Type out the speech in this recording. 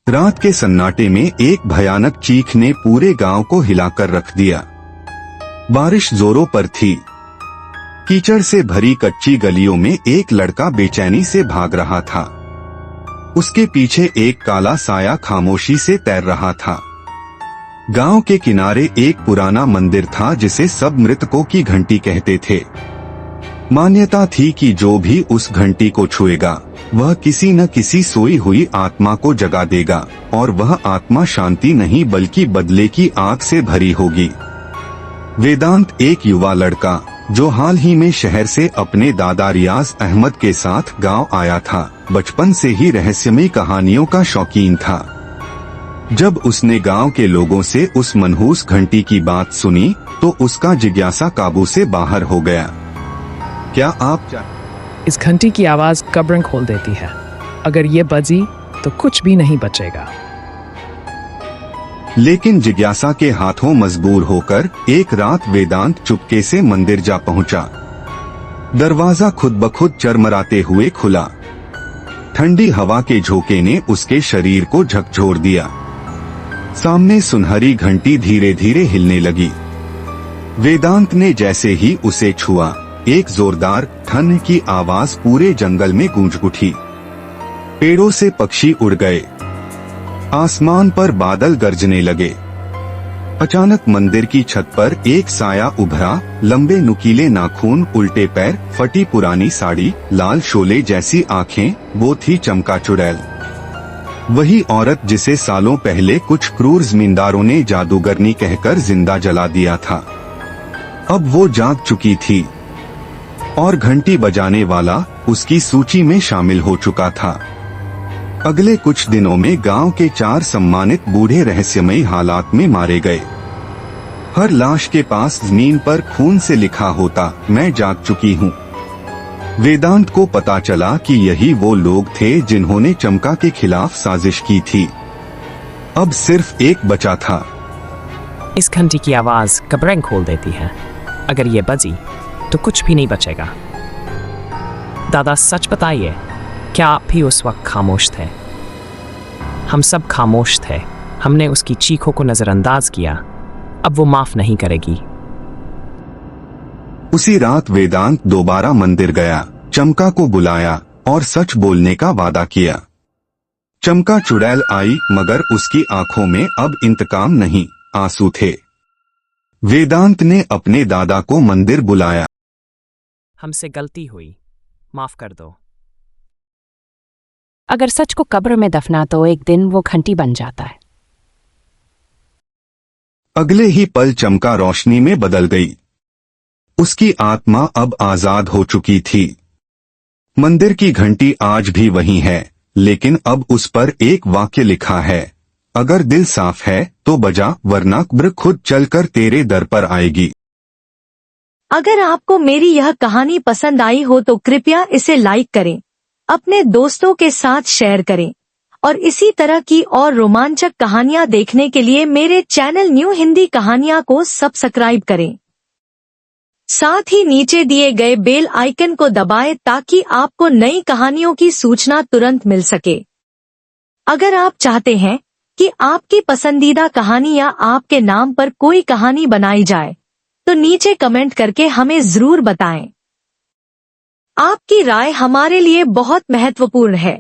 रात के सन्नाटे में एक भयानक चीख ने पूरे गांव को हिलाकर रख दिया। बारिश जोरों पर थी। कीचड़ से भरी कच्ची गलियों में एक लड़का बेचैनी से भाग रहा था। उसके पीछे एक काला साया खामोशी से तैर रहा था। गांव के किनारे एक पुराना मंदिर था जिसे सब मृतकों की घंटी कहते थे। मान्यता थी कि जो भी उस घंटी को छुएगा वह किसी न किसी सोई हुई आत्मा को जगा देगा और वह आत्मा शांति नहीं बल्कि बदले की आग से भरी होगी। वेदांत एक युवा लड़का जो हाल ही में शहर से अपने दादा रियाज अहमद के साथ गांव आया था, बचपन से ही रहस्यमय कहानियों का शौकीन था। जब उसने गांव के लोगों से उस मनहूस घंटी की बात सुनी तो उसका जिज्ञासा काबू से बाहर हो गया। क्या आप इस घंटी की आवाज कब्रें खोल देती है। अगर ये बजी तो कुछ भी नहीं बचेगा। लेकिन जिज्ञासा के हाथों मजबूर होकर एक रात वेदांत चुपके से मंदिर जा पहुंचा। दरवाजा खुद ब खुद चरमराते हुए खुला। ठंडी हवा के झोंके ने उसके शरीर को झकझोर दिया। सामने सुनहरी घंटी धीरे धीरे हिलने लगी। वेदांत ने जैसे ही उसे छुआ, एक जोरदार ठन की आवाज पूरे जंगल में गूंज उठी। पेड़ों से पक्षी उड़ गए। आसमान पर बादल गरजने लगे। अचानक मंदिर की छत पर एक साया उभरा। लंबे नुकीले नाखून, उल्टे पैर, फटी पुरानी साड़ी, लाल शोले जैसी आंखें, वो थी चमका चुड़ैल। वही औरत जिसे सालों पहले कुछ क्रूर जमींदारों ने जादूगरनी कहकर जिंदा जला दिया था। अब वो जाग चुकी थी और घंटी बजाने वाला उसकी सूची में शामिल हो चुका था। अगले कुछ दिनों में गांव के 4 सम्मानित बूढ़े रहस्यमयी हालात में मारे गए। हर लाश के पास जमीन पर खून से लिखा होता, मैं जाग चुकी हूँ। वेदांत को पता चला कि यही वो लोग थे जिन्होंने चमका के खिलाफ साजिश की थी। अब सिर्फ एक बचा था। इस घंटी की आवाज कब्रें खोल देती है। अगर ये बजी तो कुछ भी नहीं बचेगा। दादा सच बताइए, क्या आप भी उस वक्त खामोश थे? हम सब खामोश थे। हमने उसकी चीखों को नजरअंदाज किया। अब वो माफ नहीं करेगी। उसी रात वेदांत दोबारा मंदिर गया, चमका को बुलाया और सच बोलने का वादा किया। चमका चुड़ैल आई, मगर उसकी आंखों में अब इंतकाम नहीं, आंसू थे। वेदांत ने अपने दादा को मंदिर बुलाया। हमसे गलती हुई, माफ कर दो। अगर सच को कब्र में दफना तो एक दिन वो घंटी बन जाता है। अगले ही पल चमका रोशनी में बदल गई। उसकी आत्मा अब आजाद हो चुकी थी। मंदिर की घंटी आज भी वही है, लेकिन अब उस पर एक वाक्य लिखा है, अगर दिल साफ है तो बजा, वरना कब्र खुद चलकर तेरे दर पर आएगी। अगर आपको मेरी यह कहानी पसंद आई हो तो कृपया इसे लाइक करें, अपने दोस्तों के साथ शेयर करें और इसी तरह की और रोमांचक कहानियां देखने के लिए मेरे चैनल न्यू हिंदी कहानियां को सब्सक्राइब करें। साथ ही नीचे दिए गए बेल आइकन को दबाएं ताकि आपको नई कहानियों की सूचना तुरंत मिल सके। अगर आप चाहते हैं कि आपकी पसंदीदा कहानी या आपके नाम पर कोई कहानी बनाई जाए तो नीचे कमेंट करके हमें जरूर बताएं। आपकी राय हमारे लिए बहुत महत्वपूर्ण है।